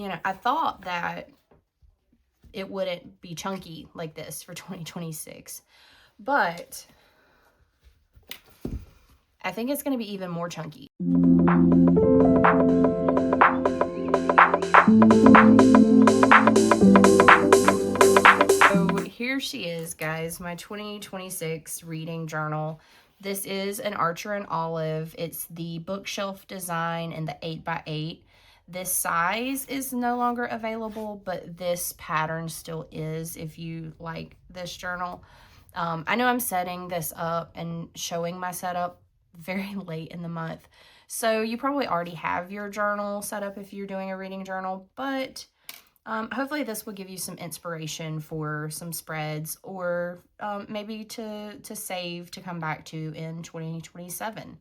I thought that it wouldn't be chunky like this for 2026, but I think it's going to be even more chunky. So here she is, guys, my 2026 reading journal. This is an Archer and Olive. It's the bookshelf design in the 8x8. This size is no longer available, but this pattern still is if you like this journal. I know I'm setting this up and showing my setup very late in the month, so you probably already have your journal set up if you're doing a reading journal, but hopefully this will give you some inspiration for some spreads, or maybe to save to come back to in 2027.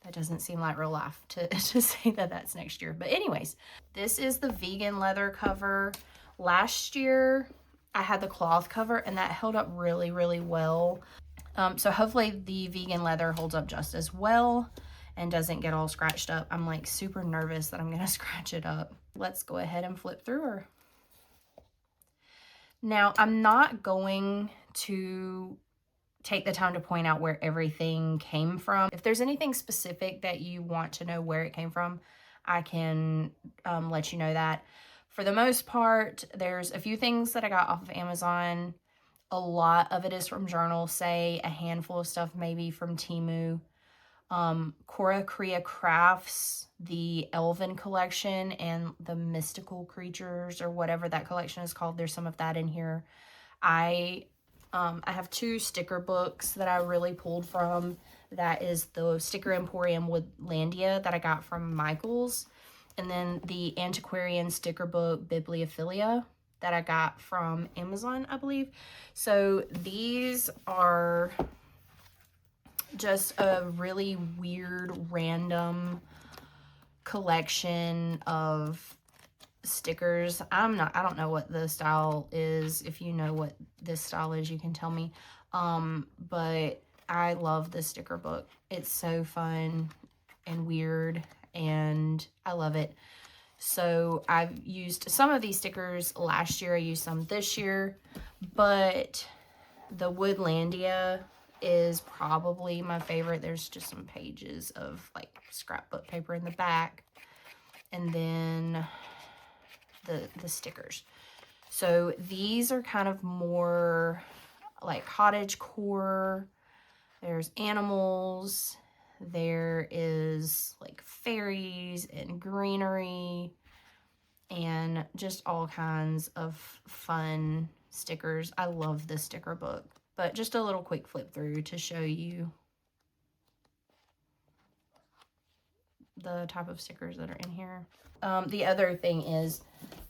That doesn't seem like real life to say that that's next year. But anyways, this is the vegan leather cover. Last year, I had the cloth cover, and that held up really, really well. So hopefully the vegan leather holds up just as well and doesn't get all scratched up. I'm like super nervous that I'm going to scratch it up. Let's go ahead and flip through her. Now, I'm not going to take the time to point out where everything came from. If there's anything specific that you want to know where it came from, I can let you know that. For the most part, there's a few things that I got off of Amazon. A lot of it is from Journal Say, a handful of stuff maybe from Temu. Cora Korea Crafts, the Elven collection, and the Mystical Creatures, or whatever that collection is called. There's some of that in here. I have 2 sticker books that I really pulled from. That is the Sticker Emporium Woodlandia that I got from Michael's, and then the Antiquarian sticker book Bibliophilia that I got from Amazon, I believe. So these are just a really weird, random collection of stickers. I don't know what the style is. If you know what this style is, you can tell me. But I love this sticker book. It's so fun and weird, and I love it. So I've used some of these stickers last year. I used some this year, but the Woodlandia is probably my favorite. There's just some pages of like scrapbook paper in the back, and then the stickers. So these are kind of more like cottagecore. There's animals, there is like fairies and greenery, and just all kinds of fun stickers. I love this sticker book, but just a little quick flip through to show you the type of stickers that are in here. The other thing is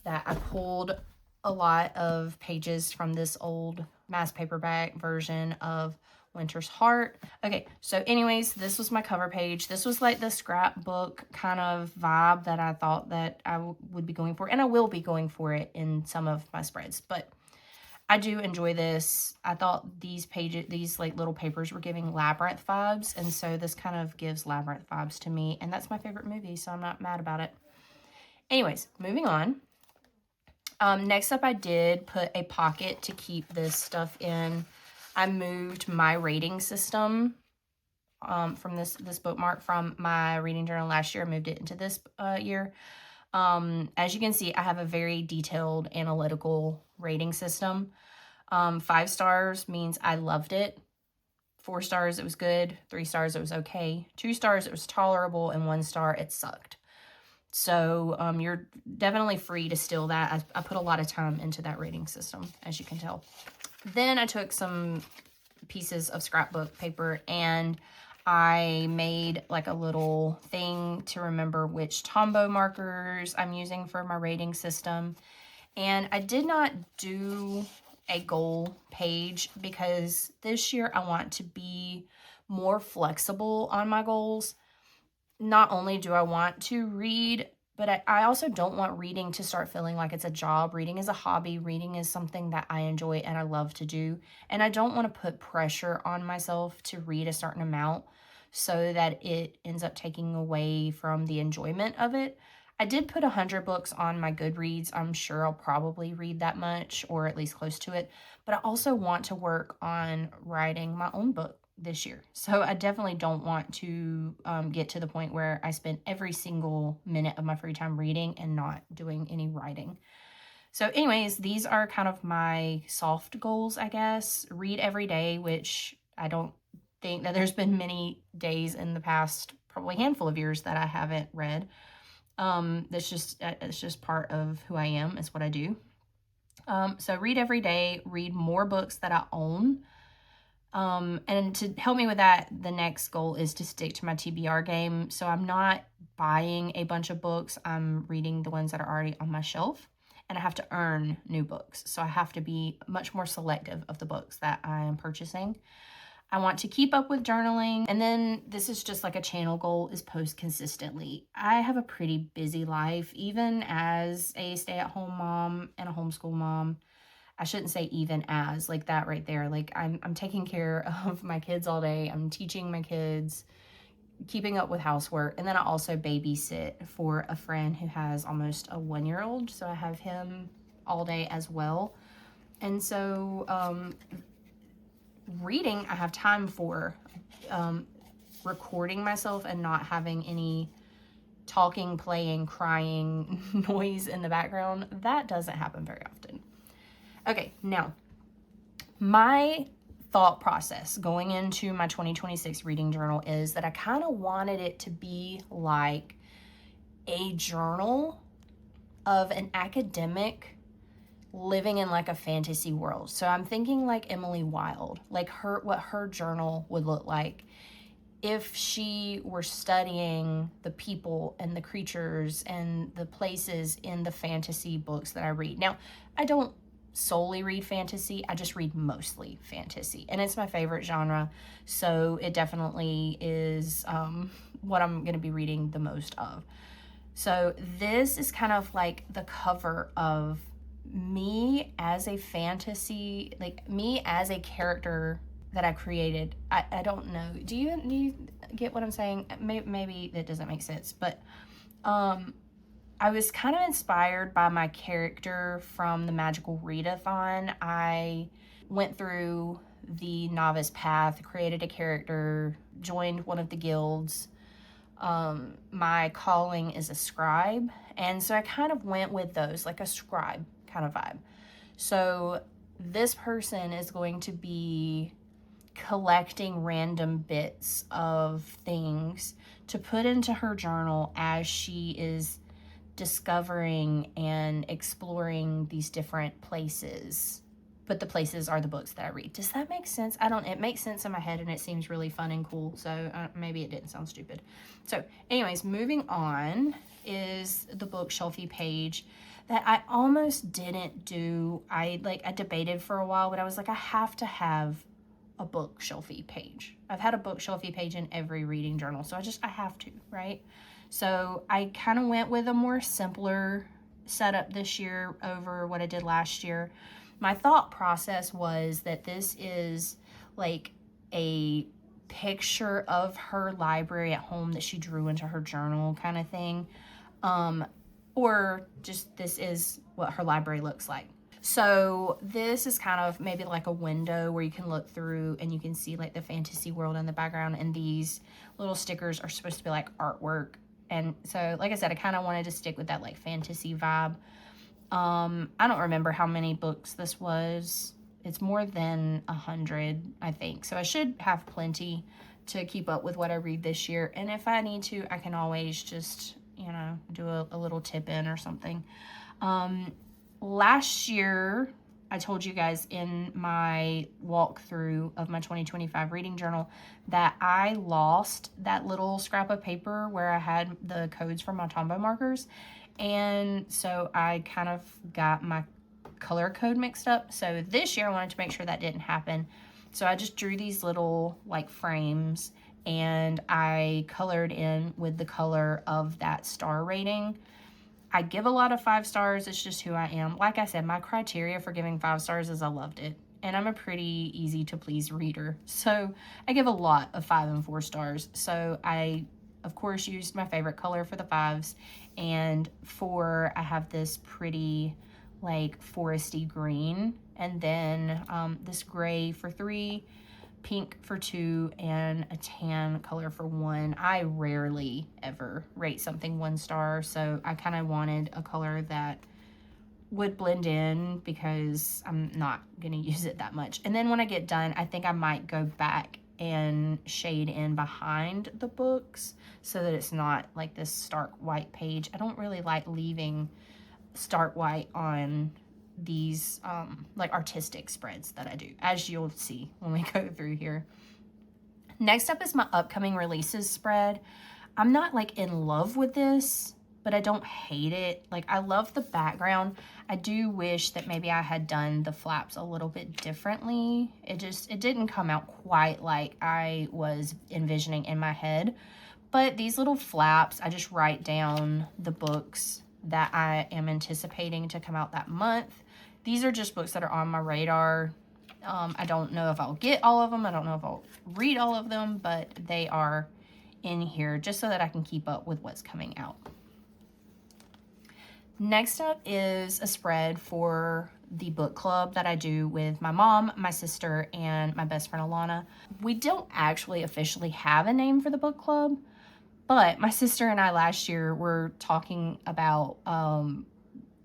that I pulled a lot of pages from this old mass paperback version of Winter's Heart. Okay, so anyways, this was my cover page. This was like the scrapbook kind of vibe that I thought that I would be going for, and I will be going for it in some of my spreads, but I do enjoy this. I thought these pages, these like little papers were giving Labyrinth vibes, and so this kind of gives Labyrinth vibes to me, and that's my favorite movie, so I'm not mad about it. Anyways, moving on. Next up, I did put a pocket to keep this stuff in. I moved my rating system from this bookmark from my reading journal last year. I moved it into this year. As you can see, I have a very detailed analytical rating system. 5 stars means I loved it. 4 stars, it was good. 3 stars, it was okay. 2 stars, it was tolerable. And 1 star, it sucked. So you're definitely free to steal that. I put a lot of time into that rating system, as you can tell. Then I took some pieces of scrapbook paper and I made like a little thing to remember which Tombow markers I'm using for my rating system. And I did not do a goal page because this year I want to be more flexible on my goals. Not only do I want to read, but I also don't want reading to start feeling like it's a job. Reading is a hobby. Reading is something that I enjoy and I love to do. And I don't want to put pressure on myself to read a certain amount so that it ends up taking away from the enjoyment of it. I did put 100 books on my Goodreads. I'm sure I'll probably read that much, or at least close to it. But I also want to work on writing my own book this year. So I definitely don't want to get to the point where I spend every single minute of my free time reading and not doing any writing. So anyways, these are kind of my soft goals, I guess. Read every day, which I don't think that there's been many days in the past, probably handful of years, that I haven't read. It's just part of who I am. It's what I do. So read every day, read more books that I own. And to help me with that, the next goal is to stick to my TBR game. So I'm not buying a bunch of books. I'm reading the ones that are already on my shelf, and I have to earn new books. So I have to be much more selective of the books that I am purchasing. I want to keep up with journaling. And then this is just like a channel goal, is post consistently. I have a pretty busy life, even as a stay-at-home mom and a homeschool mom. I shouldn't say even as, like that right there. Like I'm taking care of my kids all day. I'm teaching my kids, keeping up with housework. And then I also babysit for a friend who has almost a 1-year-old. So I have him all day as well. And so, reading I have time for. Recording myself and not having any talking, playing, crying noise in the background, that doesn't happen very often. Okay, now my thought process going into my 2026 reading journal is that I kind of wanted it to be like a journal of an academic living in like a fantasy world. So I'm thinking like Emily Wilde, like what her journal would look like if she were studying the people and the creatures and the places in the fantasy books that I read. Now, I don't solely read fantasy. I just read mostly fantasy, and it's my favorite genre. So it definitely is what I'm going to be reading the most of. So this is kind of like the cover of me as a fantasy, like me as a character that I created. I don't know. Do you get what I'm saying? Maybe that doesn't make sense, but I was kind of inspired by my character from the Magical Readathon. I went through the novice path, created a character, joined one of the guilds. My calling is a scribe, and so I kind of went with those, like a scribe kind of vibe. So this person is going to be collecting random bits of things to put into her journal as she is discovering and exploring these different places. But the places are the books that I read. Does that make sense? It makes sense in my head, and it seems really fun and cool. So maybe it didn't sound stupid. So anyways, moving on is the bookshelfie page that I almost didn't do. I debated for a while, but I was like, I have to have a bookshelfie page. I've had a bookshelfie page in every reading journal, so I have to, right? So I kind of went with a more simpler setup this year over what I did last year. My thought process was that this is like a picture of her library at home that she drew into her journal kind of thing. Or just this is what her library looks like. So this is kind of maybe like a window where you can look through and you can see like the fantasy world in the background, and these little stickers are supposed to be like artwork. And so, like I said, I kind of wanted to stick with that like fantasy vibe. I don't remember how many books this was. It's more than 100, I think. So I should have plenty to keep up with what I read this year. And if I need to, I can always just, do a little tip in or something. Last year, I told you guys in my walkthrough of my 2025 reading journal that I lost that little scrap of paper where I had the codes for my Tombow markers. And so I kind of got my color code mixed up. So this year I wanted to make sure that didn't happen. So I just drew these little like frames, and I colored in with the color of that star rating. I give a lot of 5 stars. It's just who I am. Like I said, my criteria for giving 5 stars is I loved it. And I'm a pretty easy to please reader. So I give a lot of 5 and 4 stars. So I of course, used my favorite color for the 5s. And for, I have this pretty like foresty green. And then this gray for 3, pink for 2, and a tan color for 1. I rarely ever rate something 1 star, so I kind of wanted a color that would blend in because I'm not gonna use it that much. And then when I get done, I think I might go back and shade in behind the books so that it's not like this stark white page. I don't really like leaving stark white on these like artistic spreads that I do, as you'll see when we go through here. Next up is my upcoming releases spread. I'm not like in love with this, but I don't hate it. Like, I love the background. I do wish that maybe I had done the flaps a little bit differently. It didn't come out quite like I was envisioning in my head. But these little flaps, I just write down the books that I am anticipating to come out that month. These are just books that are on my radar. I don't know if I'll get all of them. I don't know if I'll read all of them, but they are in here just so that I can keep up with what's coming out. Next up is a spread for the book club that I do with my mom, my sister, and my best friend Alana. We don't actually officially have a name for the book club, but my sister and I last year were talking about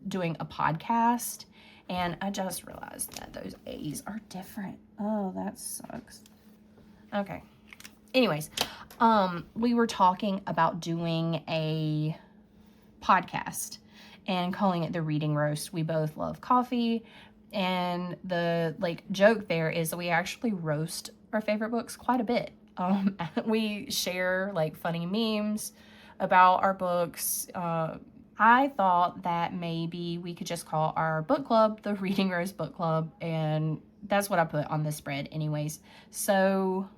doing a podcast, and I just realized that those A's are different. Oh, that sucks. Okay. Anyways, we were talking about doing a podcast and calling it the Reading Roast. We both love coffee, and the like joke there is that we actually roast our favorite books quite a bit. We share like funny memes about our books. I thought that maybe we could just call our book club the Reading Roast Book Club, and that's what I put on the spread anyways. So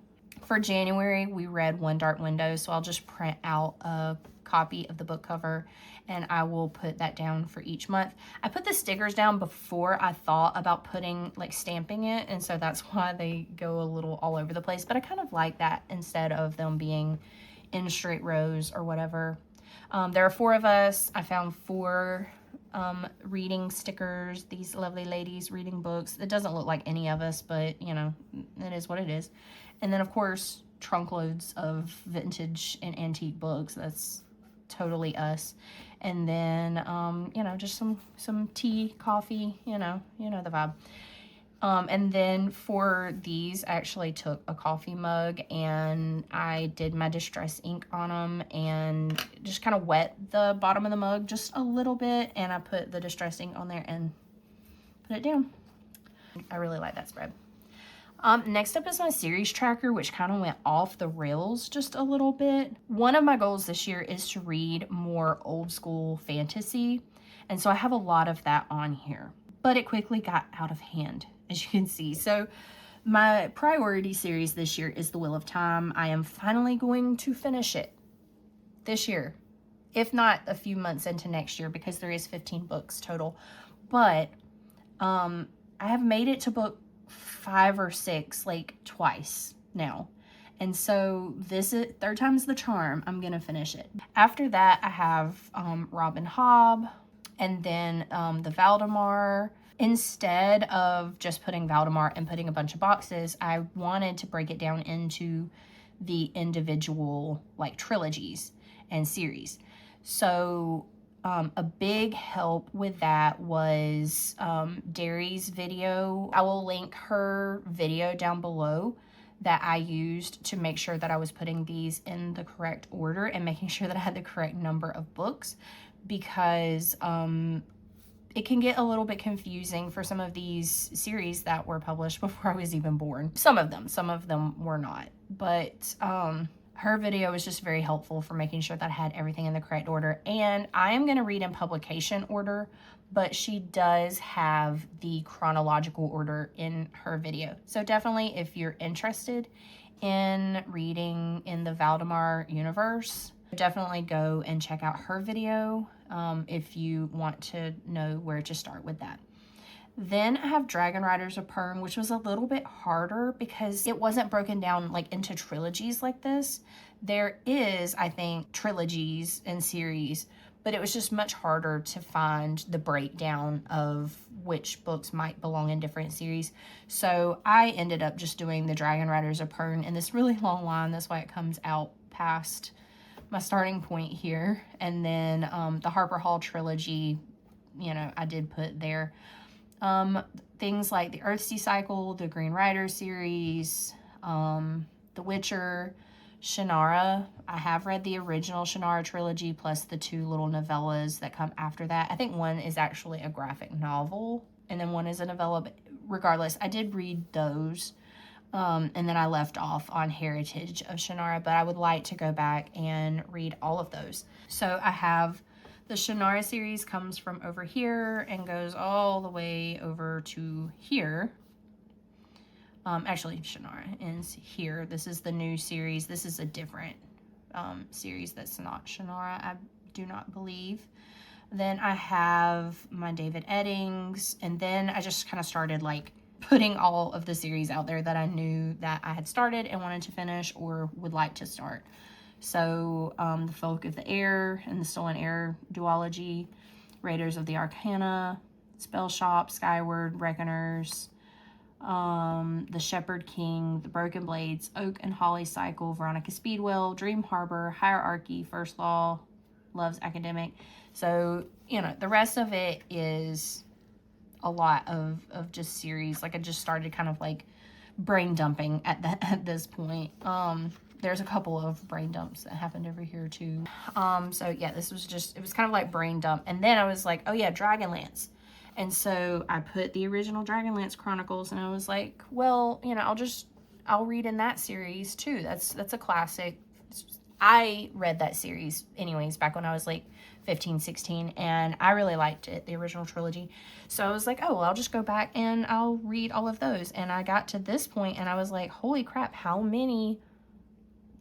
for January, we read One Dark Window, so I'll just print out a copy of the book cover and I will put that down for each month. I put the stickers down before I thought about putting like stamping it, and so that's why they go a little all over the place, but I kind of like that instead of them being in straight rows or whatever. There are 4 of us. I found 4 reading stickers, these lovely ladies reading books. It doesn't look like any of us, but you know, it is what it is. And then of course trunk loads of vintage and antique books. That's totally us. And then you know, just some tea, coffee, you know the vibe. And then for these, I actually took a coffee mug and I did my distress ink on them and just kind of wet the bottom of the mug just a little bit, and I put the distress ink on there and put it down. I really like that spread. Next up is my series tracker, which kind of went off the rails just a little bit. One of my goals this year is to read more old school fantasy, and so I have a lot of that on here, but it quickly got out of hand, as you can see. So my priority series this year is The Wheel of Time. I am finally going to finish it this year, if not a few months into next year, because there is 15 books total. But I have made it to book 5 or 6 like twice now, and so this is 3rd time's the charm. I'm gonna finish it. After that, I have Robin Hobb, and then the Valdemar. Instead of just putting Valdemar and putting a bunch of boxes, I wanted to break it down into the individual like trilogies and series. So a big help with that was Derry's video. I will link her video down below that I used to make sure that I was putting these in the correct order and making sure that I had the correct number of books, because it can get a little bit confusing for some of these series that were published before I was even born. Some of them were not, but her video was just very helpful for making sure that I had everything in the correct order. And I am going to read in publication order, but she does have the chronological order in her video. So definitely, if you're interested in reading in the Valdemar universe, definitely go and check out her video if you want to know where to start with that. Then I have Dragon Riders of Pern, which was a little bit harder because it wasn't broken down like into trilogies like this. There is, I think, trilogies and series, but it was just much harder to find the breakdown of which books might belong in different series. So I ended up just doing the Dragon Riders of Pern in this really long line. That's why it comes out past my starting point here. And then the Harper Hall trilogy, you know, I did put there. Things like the Earthsea Cycle, the Green Rider series, The Witcher, Shannara. I have read the original Shannara trilogy plus the 2 little novellas that come after that. I think one is actually a graphic novel and then one is a novella, but regardless, I did read those. And then I left off on Heritage of Shannara, but I would like to go back and read all of those. So I have the Shannara series comes from over here and goes all the way over to here. Actually, Shannara ends here. This is the new series. This is a different series that's not Shannara, I do not believe. Then I have my David Eddings, and then I just kind of started like putting all of the series out there that I knew that I had started and wanted to finish or would like to start. So the Folk of the Air and the Stolen Air duology, Raiders of the Arcana, Spell Shop, Skyward, Reckoners, The Shepherd King, The Broken Blades, Oak and Holly Cycle, Veronica Speedwell, Dream Harbor, Hierarchy, First Law, Love's Academic. So, you know, the rest of it is a lot of just series. Like I just started kind of like brain dumping at this point. There's a couple of brain dumps that happened over here too. So yeah, this was just, it was kind of like brain dump. And then I was like, oh yeah, Dragonlance. And so I put the original Dragonlance Chronicles and I was like, well, you know, I'll read in that series too. That's a classic. I read that series anyways back when I was like 15, 16, and I really liked it, the original trilogy. So I was like, oh, well, I'll just go back and I'll read all of those. And I got to this point and I was like, holy crap, how many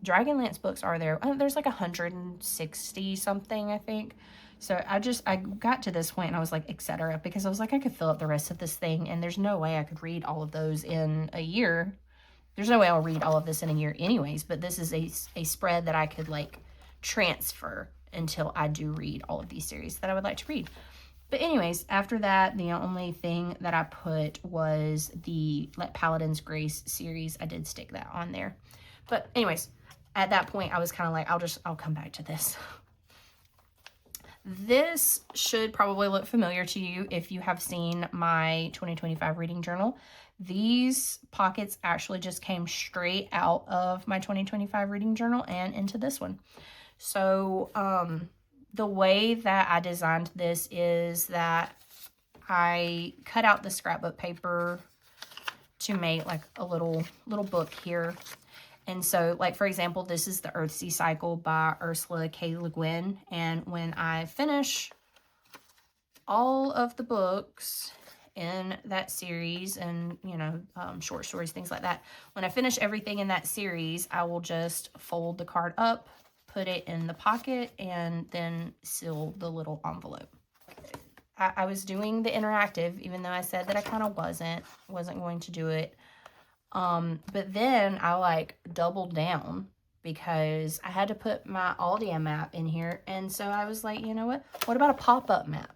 Dragonlance books are there? There's like 160 something, I think. So I got to this point and I was like, etc., because I was like, I could fill up the rest of this thing and there's no way I could read all of those in a year. There's no way I'll read all of this in a year anyways, but this is a spread that I could like transfer until I do read all of these series that I would like to read. But anyways, after that, the only thing that I put was the Let Paladins Grace series. I did stick that on there. But anyways, at that point, I was kind of like, I'll come back to this. This should probably look familiar to you if you have seen my 2025 reading journal. These pockets actually just came straight out of my 2025 reading journal and into this one. So the way that I designed this is that I cut out the scrapbook paper to make like a little book here. And so, like, for example, this is the Earthsea Cycle by Ursula K. Le Guin. And when I finish all of the books in that series and, you know, short stories, things like that, when I finish everything in that series, I will just fold the card up, put it in the pocket, and then seal the little envelope. I was doing the interactive, even though I said that I kind of wasn't going to do it. But then I like doubled down because I had to put my Aldia map in here. And so I was like, you know what about a pop-up map?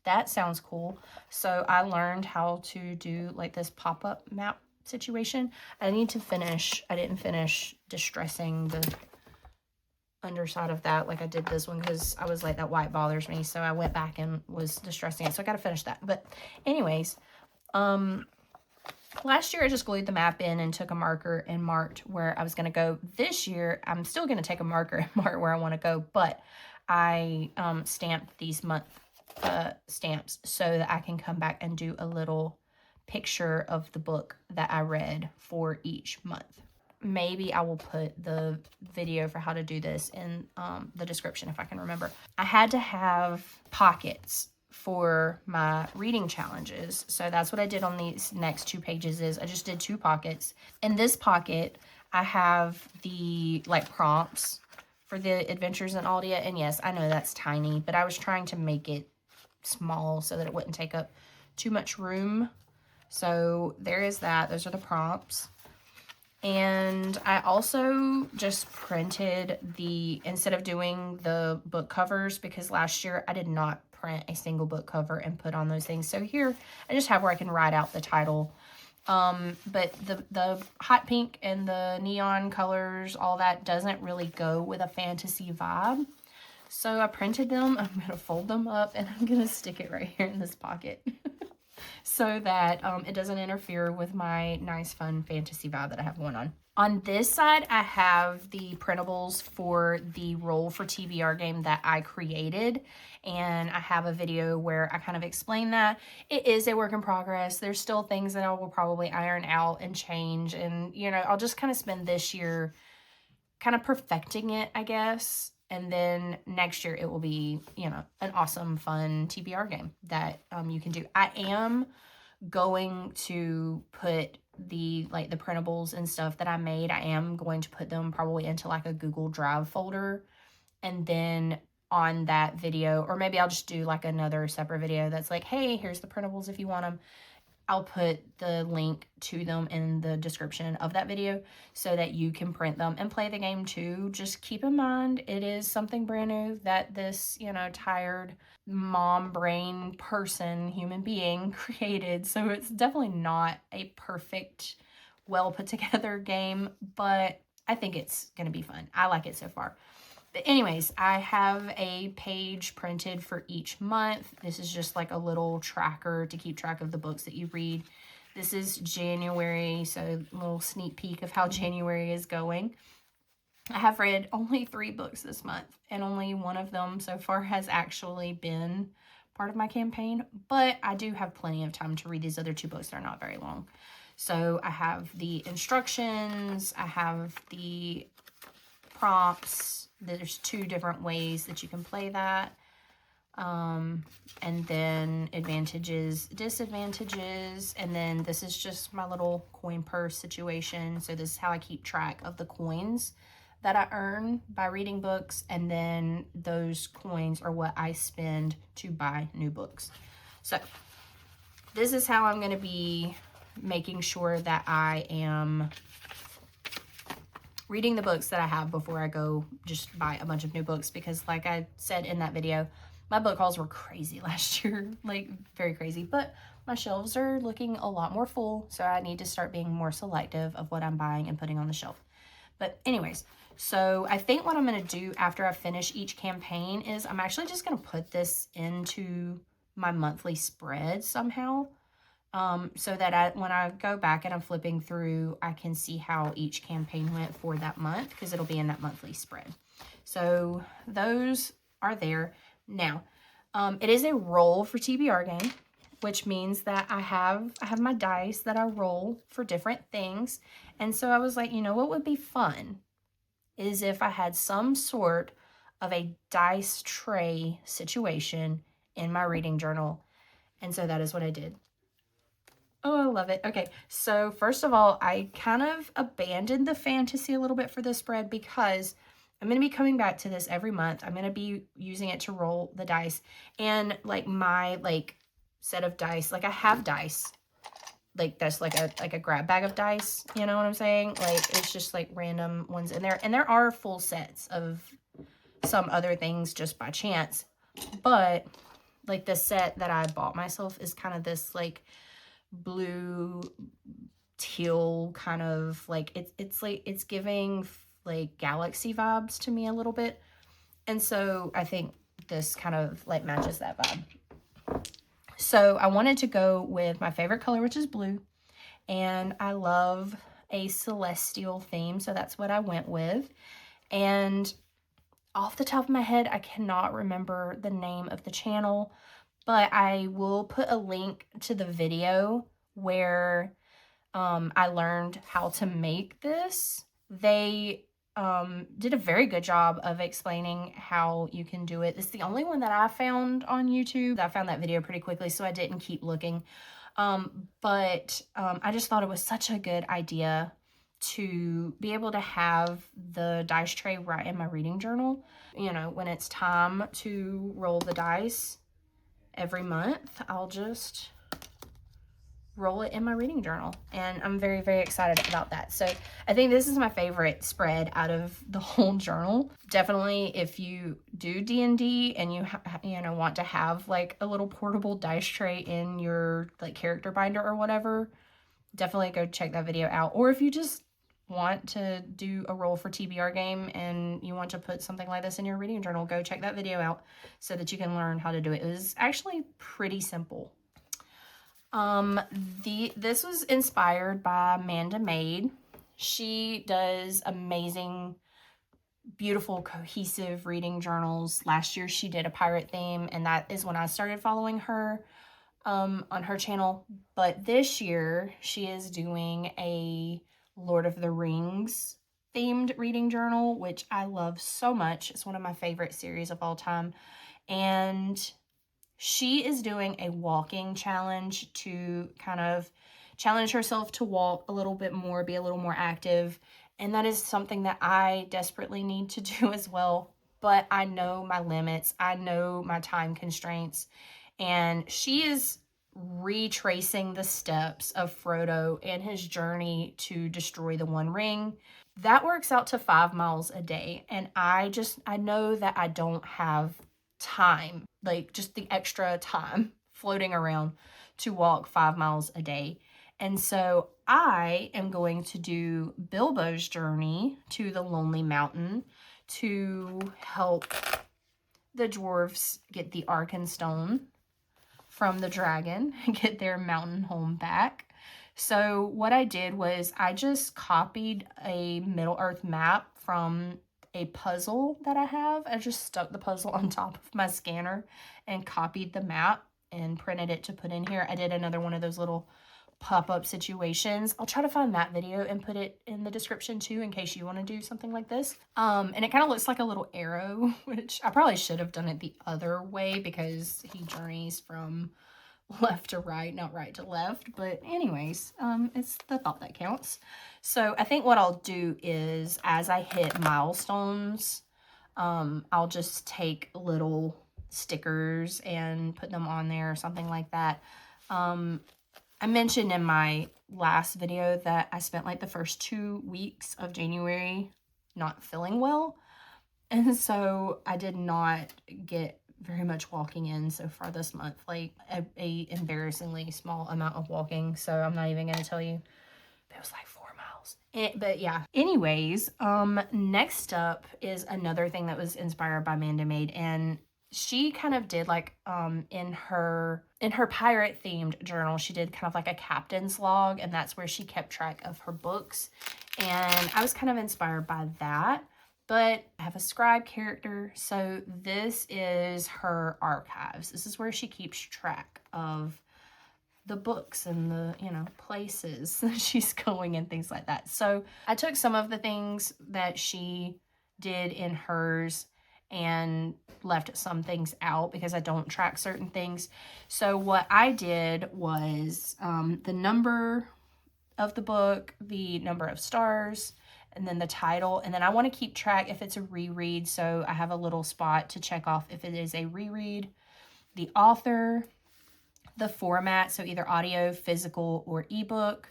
That sounds cool. So I learned how to do like this pop-up map situation. I didn't finish distressing the underside of that like I did this one because I was like, that white bothers me. So I went back and was distressing it. So I got to finish that. But anyways, last year, I just glued the map in and took a marker and marked where I was going to go. This year, I'm still going to take a marker and mark where I want to go, but I stamped these month stamps so that I can come back and do a little picture of the book that I read for each month. Maybe I will put the video for how to do this in the description if I can remember. I had to have pockets for my reading challenges. So that's what I did on these next 2 pages is I just did 2 pockets. In this pocket, I have the like prompts for the adventures in Aldia. And yes, I know that's tiny, but I was trying to make it small so that it wouldn't take up too much room. So there is that. Those are the prompts. And I also just printed instead of doing the book covers, because last year I did not print a single book cover and put on those things. So here I just have where I can write out the title. But the hot pink and the neon colors, all that doesn't really go with a fantasy vibe. So I printed them. I'm going to fold them up and I'm going to stick it right here in this pocket so that it doesn't interfere with my nice, fun fantasy vibe that I have going on. On this side, I have the printables for the Roll for TBR game that I created, and I have a video where I kind of explain that. It is a work in progress. There's still things that I will probably iron out and change, and, you know, I'll just kind of spend this year kind of perfecting it, I guess. And then next year it will be, you know, an awesome, fun TBR game that you can do. I am going to put the printables and stuff that I made, I am going to put them probably into like a Google Drive folder. And then on that video, or maybe I'll just do like another separate video that's like, hey, here's the printables if you want them. I'll put the link to them in the description of that video so that you can print them and play the game too. Just keep in mind, it is something brand new that this, you know, tired mom brain person, human being created. So it's definitely not a perfect, well put together game, but I think it's going to be fun. I like it so far. But anyways, I have a page printed for each month. This is just like a little tracker to keep track of the books that you read. This is January, so a little sneak peek of how January is going. I have read only 3 books this month, and only one of them so far has actually been part of my campaign, but I do have plenty of time to read these other 2 books. They're not very long. So I have the instructions, I have the prompts. There's 2 different ways that you can play that. And then advantages, disadvantages, and then this is just my little coin purse situation. So this is how I keep track of the coins that I earn by reading books, and then those coins are what I spend to buy new books. So this is how I'm going to be making sure that I am reading the books that I have before I go just buy a bunch of new books, because like I said in that video, my book hauls were crazy last year, like very crazy, but my shelves are looking a lot more full, so I need to start being more selective of what I'm buying and putting on the shelf. But anyways, so I think what I'm going to do after I finish each campaign is I'm actually just going to put this into my monthly spread somehow. So that when I go back and I'm flipping through, I can see how each campaign went for that month, because it'll be in that monthly spread. So those are there. Now, it is a roll for TBR game, which means that I have my dice that I roll for different things. And so I was like, you know what would be fun is if I had some sort of a dice tray situation in my reading journal. And so that is what I did. Oh, I love it. Okay, so first of all, I kind of abandoned the fantasy a little bit for this spread because I'm going to be coming back to this every month. I'm going to be using it to roll the dice. And like my set of dice, like I have dice. Like that's like a grab bag of dice, you know what I'm saying? Like it's just like random ones in there. And there are full sets of some other things just by chance. But like the set that I bought myself is kind of this like blue teal kind of like it's like it's giving like galaxy vibes to me a little bit, and so I think this kind of like matches that vibe. So I wanted to go with my favorite color, which is blue, and I love a celestial theme, so that's what I went with. And off the top of my head, I cannot remember the name of the channel, but I will put a link to the video where I learned how to make this. They did a very good job of explaining how you can do it. It's the only one that I found on YouTube. I found that video pretty quickly, so I didn't keep looking. But I just thought it was such a good idea to be able to have the dice tray right in my reading journal. You know, when it's time to roll the dice every month, I'll just roll it in my reading journal, and I'm very, very excited about that. So I think this is my favorite spread out of the whole journal. Definitely, if you do D&D and you want to have like a little portable dice tray in your like character binder or whatever, definitely go check that video out. Or if you just want to do a roll for TBR game and you want to put something like this in your reading journal, go check that video out so that you can learn how to do it. It was actually pretty simple. This was inspired by Amanda Maid. She does amazing, beautiful, cohesive reading journals. Last year she did a pirate theme, and that is when I started following her on her channel. But this year she is doing a Lord of the Rings themed reading journal, which I love so much. It's one of my favorite series of all time. And she is doing a walking challenge to kind of challenge herself to walk a little bit more, be a little more active. And that is something that I desperately need to do as well. But I know my limits. I know my time constraints. And she is retracing the steps of Frodo and his journey to destroy the One Ring. That works out to 5 miles a day. And I know that I don't have time, like just the extra time floating around to walk 5 miles a day. And so I am going to do Bilbo's journey to the Lonely Mountain to help the dwarves get the Arkenstone from the dragon and get their mountain home back. So what I did was I just copied a Middle-earth map from a puzzle that I have. I just stuck the puzzle on top of my scanner and copied the map and printed it to put in here. I did another one of those little pop-up situations. I'll try to find that video and put it in the description too, in case you want to do something like this. And it kind of looks like a little arrow, which I probably should have done it the other way because he journeys from left to right, not right to left. But anyways, it's the thought that counts. So I think what I'll do is, as I hit milestones, I'll just take little stickers and put them on there or something like that. I mentioned in my last video that I spent like the first 2 weeks of January not feeling well. And so I did not get very much walking in so far this month, like a embarrassingly small amount of walking. So I'm not even going to tell you. It was like 4 miles. But yeah. Anyways, next up is another thing that was inspired by Amanda Maid, and she kind of did like in her pirate themed journal, she did kind of like a captain's log, and that's where she kept track of her books. And I was kind of inspired by that. But I have a scribe character, so this is her archives. This is where she keeps track of the books and the, places that she's going and things like that. So I took some of the things that she did in hers and left some things out because I don't track certain things. So what I did was the number of the book, the number of stars, and then the title. And then I want to keep track if it's a reread. So I have a little spot to check off if it is a reread, the author, the format, so either audio, physical, or ebook,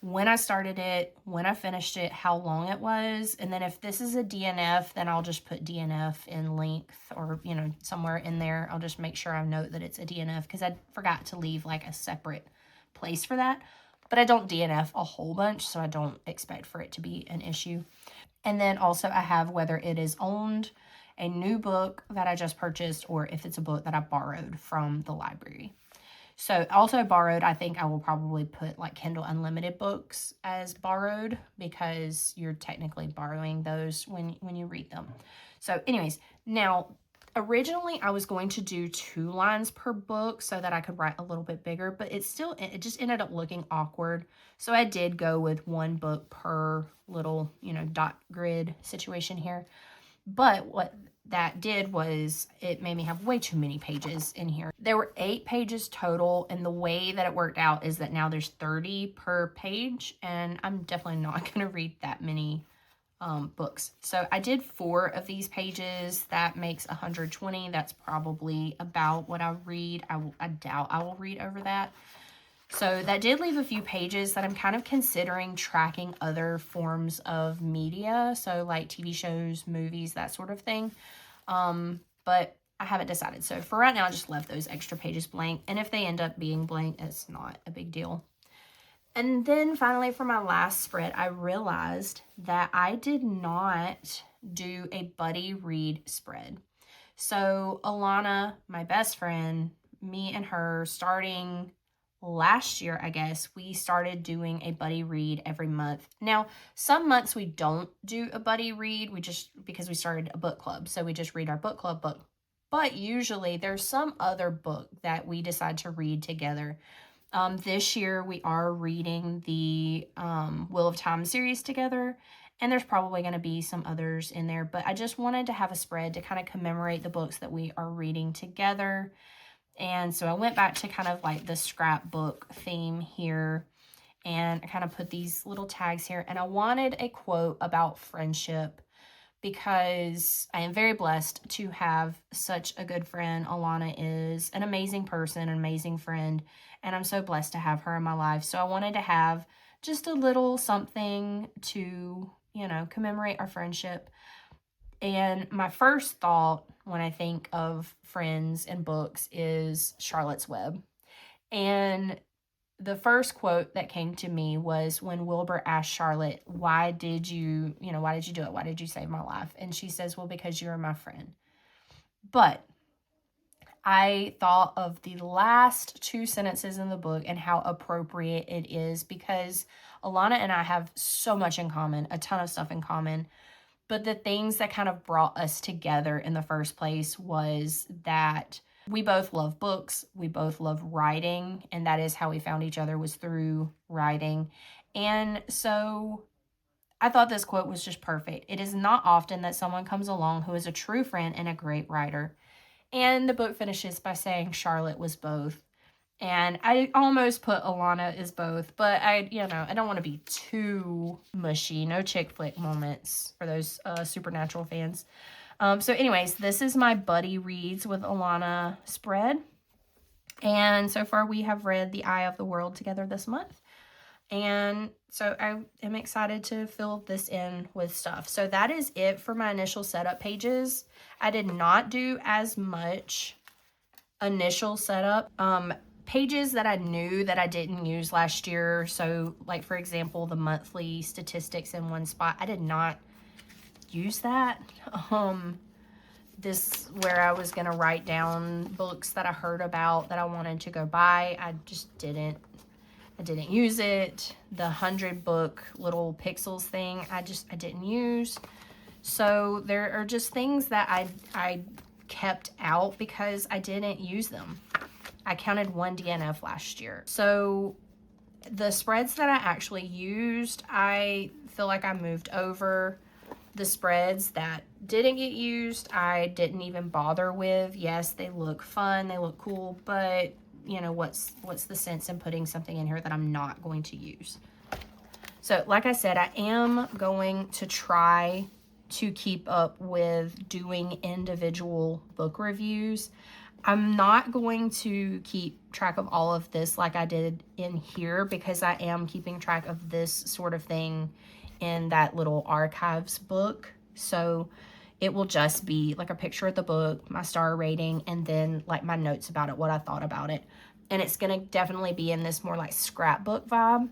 when I started it, when I finished it, how long it was. And then if this is a DNF, then I'll just put DNF in length or, somewhere in there. I'll just make sure I note that it's a DNF because I forgot to leave like a separate place for that. But I don't DNF a whole bunch, so I don't expect for it to be an issue. And then also I have whether it is owned, a new book that I just purchased, or if it's a book that I borrowed from the library. So also borrowed, I think I will probably put like Kindle Unlimited books as borrowed because you're technically borrowing those when you read them. So anyways, now originally I was going to do 2 lines per book so that I could write a little bit bigger, but it just ended up looking awkward. So I did go with 1 book per little, dot grid situation here. But what that did was it made me have way too many pages in here. There were 8 pages total, and the way that it worked out is that now there's 30 per page, and I'm definitely not going to read that many books. So I did 4 of these pages. That makes 120. That's probably about what I read. I doubt I will read over that. So that did leave a few pages that I'm kind of considering tracking other forms of media. So like TV shows, movies, that sort of thing. But I haven't decided. So for right now, I just left those extra pages blank. And if they end up being blank, it's not a big deal. And then finally for my last spread, I realized that I did not do a buddy read spread. So Alana, my best friend, me and her, starting last year, I guess, we started doing a buddy read every month. Now, some months we don't do a buddy read. Because we started a book club. So we just read our book club book. But usually there's some other book that we decide to read together. This year we are reading the Wheel of Time series together, and there's probably going to be some others in there, but I just wanted to have a spread to kind of commemorate the books that we are reading together. And so I went back to kind of like the scrapbook theme here, and I kind of put these little tags here, and I wanted a quote about friendship because I am very blessed to have such a good friend. Alana is an amazing person, an amazing friend, and I'm so blessed to have her in my life. So I wanted to have just a little something to, commemorate our friendship. And my first thought when I think of friends and books is Charlotte's Web. And the first quote that came to me was when Wilbur asked Charlotte, why did you do it? Why did you save my life? And she says, well, because you're my friend. But I thought of the last two sentences in the book and how appropriate it is, because Alana and I have so much in common, a ton of stuff in common. But the things that kind of brought us together in the first place was that we both love books. We both love writing. And that is how we found each other, was through writing. And so I thought this quote was just perfect. It is not often that someone comes along who is a true friend and a great writer. And the book finishes by saying Charlotte was both. And I almost put Alana is both, but I don't want to be too mushy. No chick flick moments for those Supernatural fans. So anyways, this is my Buddy Reads with Alana spread. And so far we have read The Eye of the World together this month. And so I am excited to fill this in with stuff. So that is it for my initial setup pages. I did not do as much initial setup. Pages that I knew that I didn't use last year. So like, for example, the monthly statistics in one spot, I did not use that. This where I was going to write down books that I heard about that I wanted to go buy. I just didn't. I didn't use it. The 100 book little pixels thing, I didn't use. So there are just things that I kept out because I didn't use them. I counted 1 DNF last year. So the spreads that I actually used, I feel like I moved over. The spreads that didn't get used, I didn't even bother with. Yes, they look fun, they look cool, but what's the sense in putting something in here that I'm not going to use? So like I said, I am going to try to keep up with doing individual book reviews. I'm not going to keep track of all of this like I did in here, because I am keeping track of this sort of thing in that little archives book. So it will just be like a picture of the book, my star rating, and then like my notes about it, what I thought about it. And it's going to definitely be in this more like scrapbook vibe.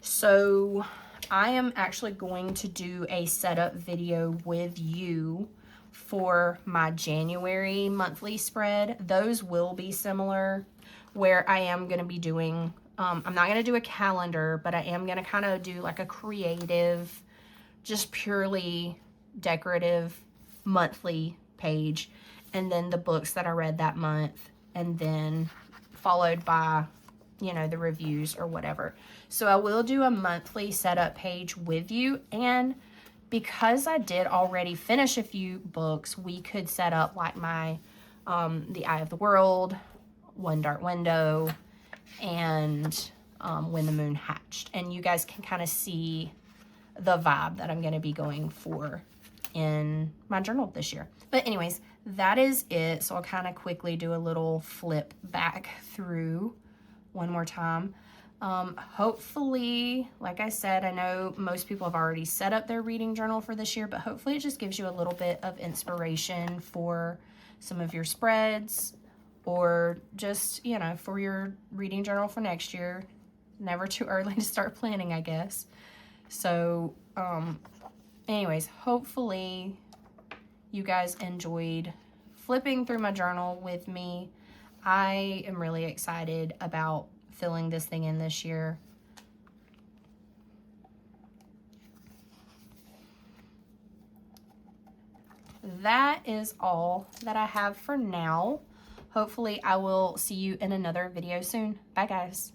So I am actually going to do a setup video with you for my January monthly spread. Those will be similar, where I am going to be doing, I'm not going to do a calendar, but I am going to kind of do like a creative, just purely decorative monthly page, and then the books that I read that month, and then followed by, the reviews or whatever. So I will do a monthly setup page with you, and because I did already finish a few books, we could set up like my The Eye of the World, One Dark Window, and When the Moon Hatched. And you guys can kind of see the vibe that I'm going to be going for in my journal this year. But anyways, that is it. So I'll kind of quickly do a little flip back through one more time. Hopefully, like I said, I know most people have already set up their reading journal for this year, but hopefully it just gives you a little bit of inspiration for some of your spreads, or just, you know, for your reading journal for next year. Never too early to start planning, I guess. So, anyways, hopefully you guys enjoyed flipping through my journal with me. I am really excited about filling this thing in this year. That is all that I have for now. Hopefully I will see you in another video soon. Bye, guys.